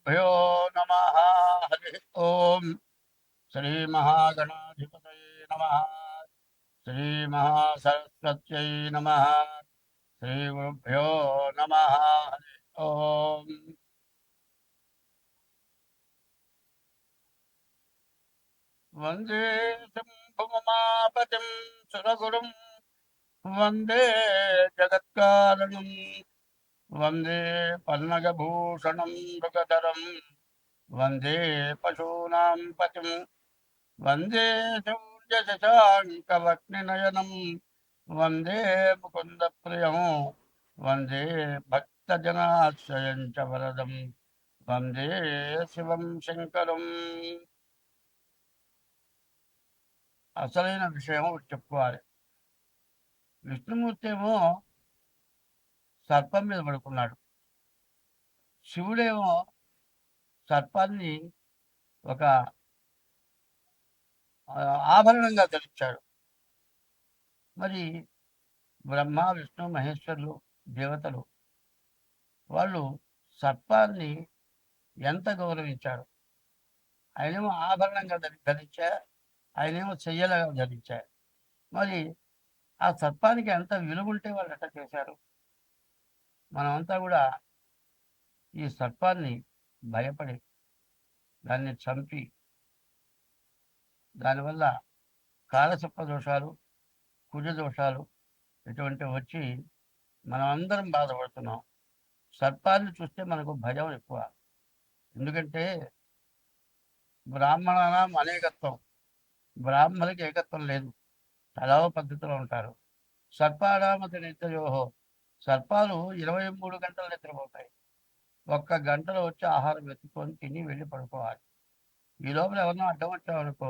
శ్రీగురుభ్యో నమ. హరి ఓం. శ్రీ మహాగణాధిపతయే నమ. శ్రీ మహాసరస్వత్యై నమ. శ్రీగురుభ్యో నమ. హరి ఓం. వందే శంభుమాపతిం సురగురుం వందే జగత్కారణం వందే పన్నగభూషణం మృగధరం వందే పశూనాం పతిం వందే శౌర్యశశాంకవక్నినయనం వందే ముకుందప్రియం వందే భక్తజనాశ్రయం చ వరదం వందే శివం శంకరం. అసలైన విషయం చెప్పుకోవాలి. విష్ణుమూర్తి ఏమో సర్పం మీద పడుకున్నాడు. శివుడేమో సర్పాన్ని ఒక ఆభరణంగా ధరించాడు. మరి బ్రహ్మ విష్ణు మహేశ్వరులు దేవతలు వాళ్ళు సర్పాన్ని ఎంత గౌరవించారు. ఆయనేమో ఆభరణంగా ధరించా, ఆయనేమో చెయ్యలాగా ధరించారు. మరి ఆ సర్పానికి ఎంత విలువ ఉంటే వాళ్ళు ఎట్లా చేశారు. మనమంతా కూడా ఈ సర్పాన్ని భయపడి దాన్ని చంపి దానివల్ల కాలసర్ప దోషాలు, కుజ దోషాలు ఇటువంటివి వచ్చి మనం అందరం బాధపడుతున్నాం. సర్పాన్ని చూస్తే మనకు భయం ఎక్కువ. ఎందుకంటే బ్రాహ్మణానాం అనేకత్వం, బ్రాహ్మణులకి ఏకత్వం లేదు, తలావ పద్ధతిలో ఉంటారు. సర్పానామతి నిత్యయోహో, సర్పాలు 23 గంటలు నిద్రపోతాయి. 1 గంటలో వచ్చి ఆహారం వెతుక్కొని తిని వెళ్ళి పడుకోవాలి. ఈ లోపల ఎవరినో అడ్డం వచ్చామనుకో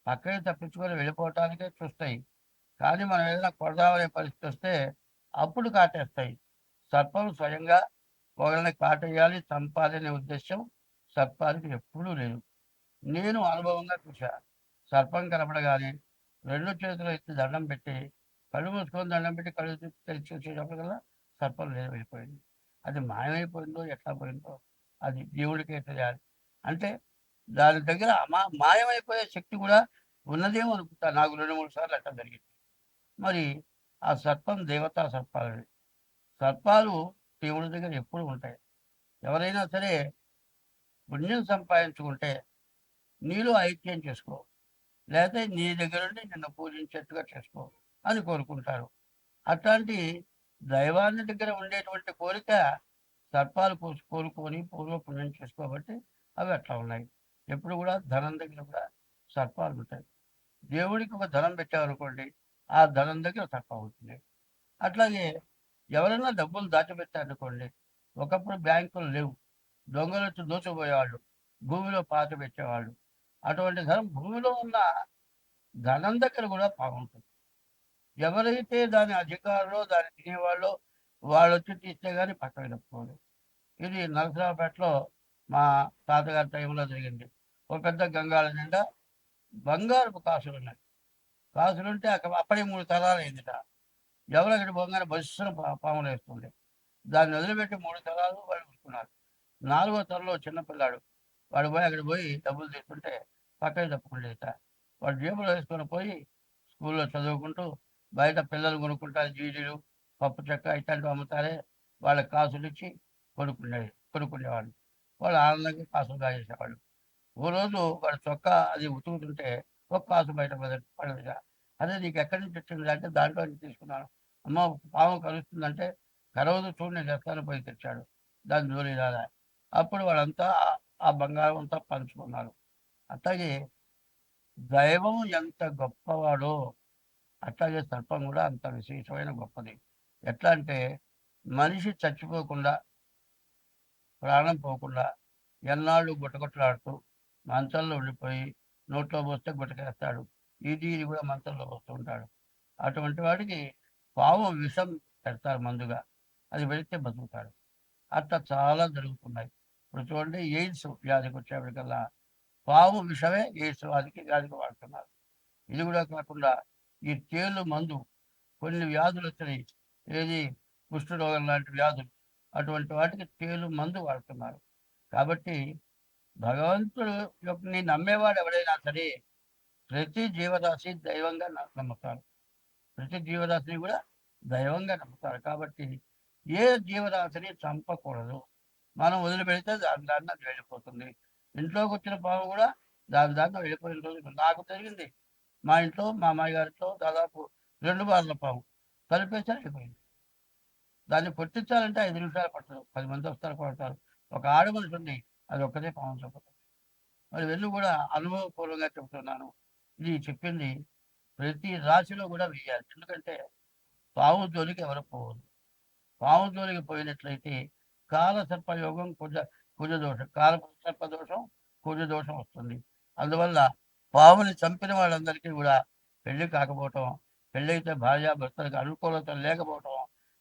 పక్కకి తప్పించుకొని వెళ్ళిపోవటానికే చూస్తాయి. కానీ మనం ఏదైనా కొడదామనే పరిస్థితి వస్తే అప్పుడు కాటేస్తాయి. సర్పం స్వయంగా ఒకరిని కాటేయాలి, చంపాలనే ఉద్దేశం సర్పానికి ఎప్పుడూ లేదు. నేను అనుభవంగా చూశా. సర్పం కనపడగానే 2 చేతులు ఎత్తి దండం పెట్టి, కళ్ళు మూసుకొని దండం పెట్టి కళ్ళు తెరిచి చూసేటప్పటికల్లా సర్పం లేదు, వెళ్ళిపోయింది. అది మాయమైపోయిందో ఎట్లా పోయిందో అది దేవుడికే తెలియాలి. అంటే దాని దగ్గర మాయమైపోయే శక్తి కూడా ఉన్నదేమో అనుకుంటా. నాకు 2-3 సార్లు అట్లా జరిగింది. మరి ఆ సర్పం దేవతా సర్పాలు. సర్పాలు దేవుడి దగ్గర ఎప్పుడు ఉంటాయి. ఎవరైనా సరే పుణ్యం సంపాదించుకుంటే నీలో ఐక్యం చేసుకో, లేకపోతే నీ దగ్గర నుండి నిన్ను పూజించేట్టుగా చేసుకో అని కోరుకుంటారు. అట్లాంటి దైవాన్ని దగ్గర ఉండేటువంటి కోరిక సర్పాలు కోరుకొని పూర్వపుణ్యం చేసుకోబట్టి అవి అట్లా ఉన్నాయి. ఎప్పుడు కూడా ధనం దగ్గర కూడా సర్పాలు ఉంటాయి. దేవుడికి ఒక ధనం పెట్టామనుకోండి, ఆ ధనం దగ్గర సర్పం ఉంటుంది. అట్లాగే ఎవరైనా డబ్బులు దాచిపెట్టారనుకోండి, ఒకప్పుడు బ్యాంకులు లేవు, దొంగలు వచ్చి దోచుకుపోయేవాళ్ళు, భూమిలో పాత పెట్టేవాళ్ళు. అటువంటి ధనం భూమిలో ఉన్న ధనం దగ్గర కూడా బాగుంటుంది. ఎవరైతే దాని అధికారులో దాన్ని తినేవాళ్ళో వాళ్ళు వచ్చి తీస్తే కానీ పక్కన తప్పుకోలేదు. ఇది నరసరావుపేటలో మా తాతగారి టైంలో జరిగింది. ఒక పెద్ద గంగాళ నిండా బంగారపు కాసులు ఉన్నాయి. కాసులుంటే అప్పుడే 3 తరాలు అయిందిట. ఎవరు అక్కడ పోగానే బస్సును పాములు వేస్తుంది. దాన్ని వదిలిపెట్టి 3 తరాలు వాళ్ళు ఉంచుకున్నారు. 4వ తరంలో చిన్నపిల్లాడు, వాడు పోయి అక్కడ పోయి డబ్బులు తీసుకుంటే పక్కకి తప్పుకుండేట. వాడు జేబులో వేసుకొని పోయి స్కూల్లో చదువుకుంటూ బయట పిల్లలు కొనుక్కుంటారు, జీడీలు పప్పు చెక్క ఇట్లాంటివి అమ్ముతారే, వాళ్ళకి కాసులు ఇచ్చి కొనుక్కునేవాళ్ళు. వాళ్ళు ఆనందంగా కాసులు కాజేసేవాళ్ళు. ఓ రోజు వాడు చొక్కా అది ఉతుకుతుంటే ఒక కాసు బయట పడదుగా. అదే నీకు ఎక్కడి నుంచి వచ్చింది అంటే దాంట్లో నుంచి తీసుకున్నాను. అమ్మ పాము కలుస్తుందంటే కరవదు చూడు నేను చెప్తాను పోయి తెచ్చాడు. దాని జోలి రాదా. అప్పుడు వాళ్ళంతా ఆ బంగారం అంతా పంచుకున్నారు. అట్లాగే దైవం ఎంత గొప్పవాడో అట్లాగే సర్పం కూడా అంత విశేషమైన గొప్పది. ఎట్లా అంటే మనిషి చచ్చిపోకుండా, ప్రాణం పోకుండా ఎన్నాళ్ళు గుట్టగుట్టలాడుతూ మంచంలో ఉండిపోయి నోట్లో పోస్తే గుట్టకేస్తాడు. ఇది కూడా మంచంలో పోస్తూ ఉంటాడు. అటువంటి వాడికి పాము విషం పెడతారు మందుగా, అది పెడితే బతుకుతాడు. అట్లా చాలా జరుగుతున్నాయి. ఇప్పుడు చూడండి, ఎయిడ్స్ వ్యాధికి వచ్చేప్పటికల్లా పాము విషమే ఎయిడ్స్ వ్యాధికి వాడుతున్నారు. ఇది కూడా కాకుండా ఈ తేలు మందు కొన్ని వ్యాధులు వచ్చినాయి. ఏది కుష్ఠరోగం లాంటి వ్యాధులు, అటువంటి వాటికి తేలు మందు వాడుతున్నారు. కాబట్టి భగవంతుడు యొక్కని నమ్మేవాడు ఎవడైనా సరే ప్రతి జీవరాశి దైవంగా నమ్ముతారు. ప్రతి జీవరాశిని కూడా దైవంగా నమ్ముతారు. కాబట్టి ఏ జీవరాశిని చంపకూడదు. మనం వదిలిపెడితే దాని దారిన అది వెళ్ళిపోతుంది. ఇంట్లోకి వచ్చిన పాము కూడా దాని దారిన వెళ్ళిపోయిన రోజు నాకు జరిగింది. మా ఇంట్లో మా అమ్మాయి గారింట్లో దాదాపు 2 బార్ల పాము కలిపేసారు, అయిపోయింది. దాన్ని కొట్టించాలంటే 5 నిమిషాలు పట్టదు. 10 మంది వస్తారు, కొడతారు. ఒక ఆడ మనిషి ఉంది, అది ఒక్కటే పాము చంపుతుంది. మరి వెళ్ళి కూడా అనుభవపూర్వకంగా చెబుతున్నాను. ఇది చెప్పింది ప్రతి రాశిలో కూడా వెయ్యాలి. ఎందుకంటే పాము జోలికి ఎవరు పోవద్దు. పాము జోలికి పోయినట్లయితే కాలసర్పయోగం, కుజదోషం, కాలసర్పదోషం, కుజదోషం వస్తుంది. అందువల్ల పాముని చంపిన వాళ్ళందరికీ కూడా పెళ్లి కాకపోవటం, పెళ్ళైతే భార్యాభర్తలకు అనుకూలత లేకపోవటం,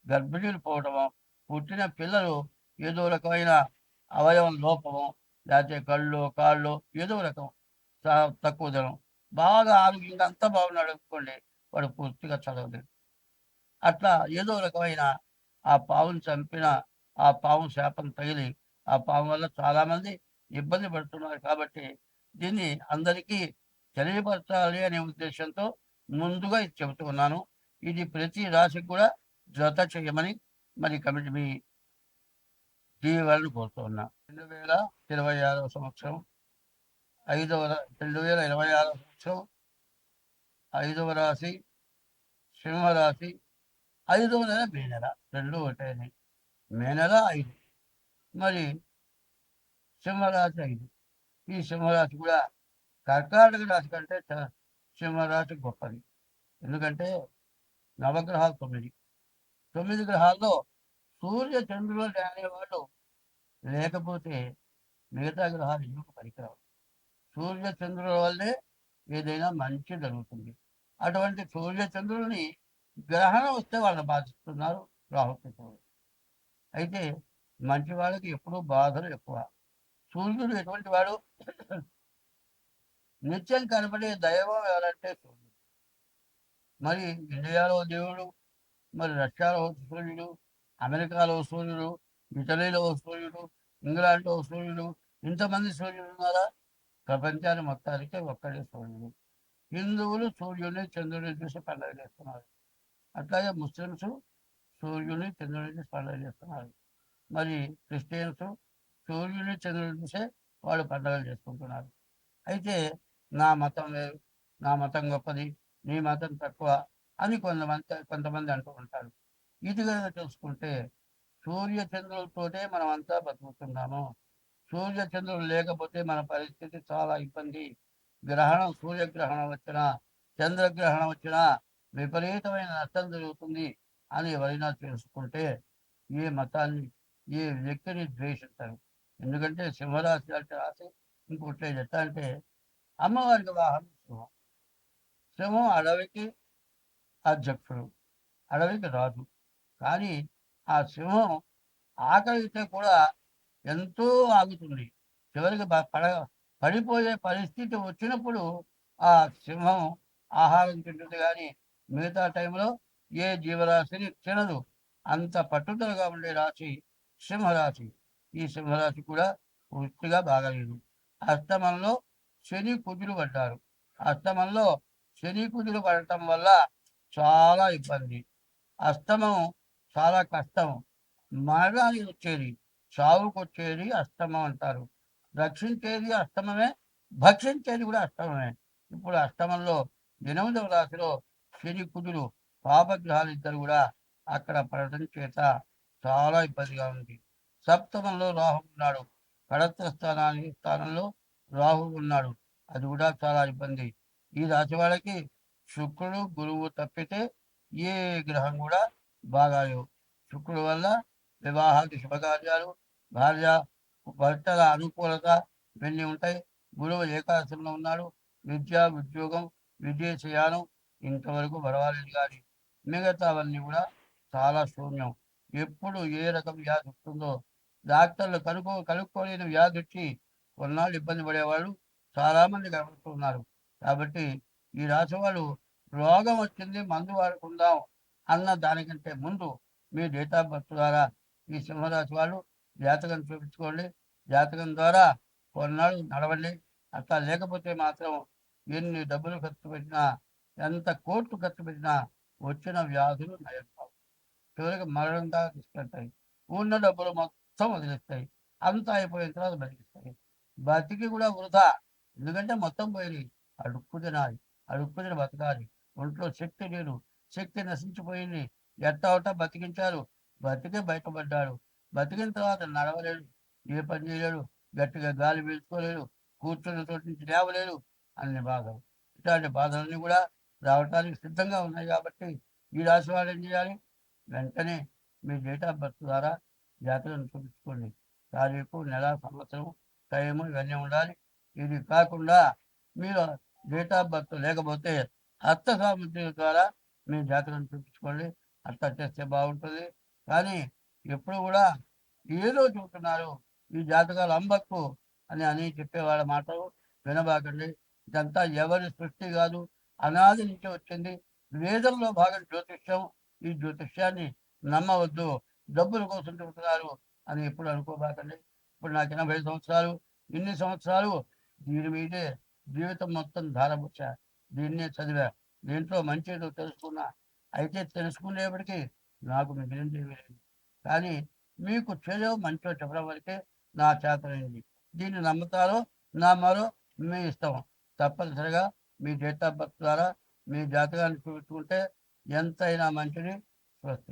గర్భిణీలు పోవటము, పుట్టిన పిల్లలు ఏదో రకమైన అవయవం లోపము, లేకపోతే కళ్ళు కాళ్ళు ఏదో రకం తక్కువ ధనం, బాగా ఆరోగ్యంగా అంతా బాగున్నాడు అనుకోండి, వాడు పూర్తిగా చదవలేడు. అట్లా ఏదో రకమైన ఆ పావును చంపిన ఆ పాము శాపం తగిలి ఆ పాము వల్ల చాలామంది ఇబ్బంది పడుతున్నారు. కాబట్టి దీన్ని అందరికీ తెలియపరచాలి అనే ఉద్దేశంతో ముందుగా ఇది చెబుతూ ఉన్నాను. ఇది ప్రతి రాశికి కూడా జత చేయమని మరి కమిటీ మీ దీవెనలను కోరుతూ ఉన్నా. 2026 సంవత్సరం 2026 సంవత్సరం 5వ రాశి సింహరాశి, 5వ నెల మే నెల, 2 ఒకటేని. మే నెల 5, మరి సింహరాశి 5. ఈ సింహరాశి కూడా కర్కాటక రాశి కంటే సింహరాశి గొప్పది. ఎందుకంటే నవగ్రహాలు 9. 9 గ్రహాల్లో సూర్య చంద్రులు అనేవాళ్ళు లేకపోతే మిగతా గ్రహాలు ఎందుకు పనికిరావు. సూర్య చంద్రుల వల్లే ఏదైనా మంచి జరుగుతుంది. అటువంటి సూర్య చంద్రుల్ని గ్రహణం వస్తే వాళ్ళని బాధిస్తున్నారు రాహుకేతువులు. అయితే మంచి వాళ్ళకి ఎప్పుడూ బాధలు ఎక్కువ. సూర్యుడు ఎటువంటి వాడు? నిత్యం కనపడే దైవం ఎవరంటే సూర్యుడు. మరి ఇండియాలో దేవుడు, మరి రష్యాలో సూర్యుడు, అమెరికాలో సూర్యుడు, ఇటలీలో సూర్యుడు, ఇంగ్లాండ్లో సూర్యుడు, ఇంతమంది సూర్యుడు ఉన్నారా? ప్రపంచాన్ని మొత్తానికి ఒక్కడే సూర్యుడు. హిందువులు సూర్యుని చంద్రుని చూసి పండుగ చేస్తున్నారు. అట్లాగే ముస్లిమ్స్ సూర్యుని చంద్రుని చూసి పండుగ చేస్తున్నారు. మరి క్రిస్టియన్స్ సూర్యుని చంద్రుని చూసే వాళ్ళు పండుగలు చేసుకుంటున్నారు. అయితే నా మతం వేరు, నా మతం గొప్పది, నీ మతం తక్కువ అని కొంతమంది అంటూ ఉంటారు. ఇది కనుక తెలుసుకుంటే సూర్య చంద్రులతోటే మనం అంతా బతుకుతున్నాము. సూర్య చంద్రులు లేకపోతే మన పరిస్థితి చాలా ఇబ్బంది. గ్రహణం, సూర్యగ్రహణం వచ్చినా, చంద్రగ్రహణం వచ్చినా విపరీతమైన నష్టం జరుగుతుంది అని ఎవరైనా తెలుసుకుంటే ఏ మతాన్ని, ఏ వ్యక్తిని ద్వేషిస్తారు. ఎందుకంటే సింహరాశి అంటే రాశి ఇంకోట్లేదు. ఎట్లా అంటే అమ్మవారికి వాహనం సింహం. సింహం అడవికి అధ్యక్షుడు, అడవికి రాజు. కానీ ఆ సింహం ఆకలితే కూడా ఎంతో ఆగుతుంది. చివరికి పడిపోయే పరిస్థితి వచ్చినప్పుడు ఆ సింహం ఆహారం తింటుంది, కానీ మిగతా టైంలో ఏ జీవరాశిని తినదు. అంత పట్టుదలగా ఉండే రాశి సింహరాశి. ఈ సింహరాశి కూడా పూర్తిగా బాగలేదు. అష్టమంలో శని కుజులు పడ్డారు. అష్టమంలో శని కుజులు పడటం వల్ల చాలా ఇబ్బంది. అష్టమం చాలా కష్టం. మరణానికి వచ్చేది, చావుకు వచ్చేది అష్టమం అంటారు. రక్షించేది అష్టమమే, భక్షించేది కూడా అష్టమమే. ఇప్పుడు అష్టమంలో 8వ రాశిలో శని కుజులు పాపగ్రహాలు ఇద్దరు కూడా అక్కడ పడటం చేత చాలా ఇబ్బందిగా ఉంది. సప్తమంలో రాహు ఉన్నాడు. కడత్ర స్థానంలో రాహు ఉన్నాడు. అది కూడా చాలా ఇబ్బంది. ఈ రాశి వాళ్ళకి శుక్రుడు గురువు తప్పితే ఏ గ్రహం కూడా బాగాలేవు. శుక్రుడు వల్ల వివాహాది శుభకార్యాలు, భార్య భర్తల అనుకూలత ఇవన్నీ ఉంటాయి. గురువు ఏకాదశంలో ఉన్నాడు. విద్య, ఉద్యోగం, విదేశయానం ఇంతవరకు పర్వాలేదు, కానీ మిగతావన్నీ కూడా చాలా శూన్యం. ఎప్పుడు ఏ రకం వ్యాధి వస్తుందో డాక్టర్లు కనుక్కోలేని వ్యాధి వచ్చి కొన్నాళ్ళు ఇబ్బంది పడేవాళ్ళు చాలామంది కనబడుతున్నారు. కాబట్టి ఈ రాశి వాళ్ళు రోగం వచ్చింది మందు వాడుకుందాం అన్న దానికంటే ముందు మీ డేట్ ఆఫ్ బర్త్ ద్వారా ఈ సింహరాశి వాళ్ళు జాతకం చూపించుకోండి. జాతకం ద్వారా కొన్నాళ్ళు నడవండి. అట్లా లేకపోతే మాత్రం ఎన్ని డబ్బులు ఖర్చు పెట్టినా, ఎంత కోట్లు ఖర్చు పెట్టినా వచ్చిన వ్యాధులు నయం కావు. చివరికి మరణం దాకా తీసుకెళ్తాయి. ఉన్న డబ్బులు మొత్తం వదిలేస్తాయి. అంతా అయిపోయిన తర్వాత బతికిస్తాయి. బతికి కూడా వృధా. ఎందుకంటే మొత్తం పోయినాయి. అడుక్కు తినాలి. అడుక్కు తిని బతకాలి. ఒంట్లో శక్తి లేదు. శక్తి నశించిపోయింది. ఎట్టా బతికించారు. బతికి బయటపడ్డాడు. బతికిన తర్వాత నడవలేడు. ఏ పని చేయలేడు. గట్టిగా గాలి పీల్చుకోలేడు. కూర్చున్న చోటు నుంచి లేవలేడు. అన్ని బాధలు. ఇట్లాంటి బాధలన్నీ కూడా రావటానికి సిద్ధంగా ఉన్నాయి కాబట్టి ఈ రాశి వాడు ఏం చేయాలి? వెంటనే మీ డేట్ ఆఫ్ బర్త్ ద్వారా జాతకం చూపించుకోండి. తారీఖు, నెల, సంవత్సరం, టైము ఇవన్నీ ఉండాలి. ఇది కాకుండా మీరు డేట్ ఆఫ్ బర్త్ లేకపోతే హస్త సాముద్రిక ద్వారా మీ జాతకం చూపించుకోండి. అట్లా చేస్తే బాగుంటుంది. కానీ ఎప్పుడు కూడా ఏదో చెబుతున్నారు, ఈ జాతకాలు అంబక్కు అని చెప్పేవాళ్ళ మాటలు వినబాకండి. ఇదంతా ఎవరి సృష్టి కాదు, అనాది నుంచి వచ్చింది. వేదంలో భాగం జ్యోతిష్యం. ఈ జ్యోతిష్యాన్ని నమ్మవద్దు. డబ్బుల కోసం చెబుతున్నారు అని ఎప్పుడు అనుకోబాకండి. ఇప్పుడు నాకు 80 సంవత్సరాలు. ఇన్ని సంవత్సరాలు దీని మీదే జీవితం మొత్తం ధారపోసా. దీన్నే చదివా. దీంట్లో మంచి ఏదో తెలుసుకున్నా. అయితే తెలుసుకునేప్పటికీ నాకు మిగిలింది ఏమీ లేదు. కానీ మీకు చెడో మంచో చెప్పడం వరకే నా చేతనైంది. దీన్ని నమ్ముతారో నమ్మరో మీ ఇష్టం. తప్పనిసరిగా మీ డేట్ ఆఫ్ బర్త్ ద్వారా మీ జాతకాన్ని చూపించుకుంటే ఎంతైనా మంచిది. స్వస్తి.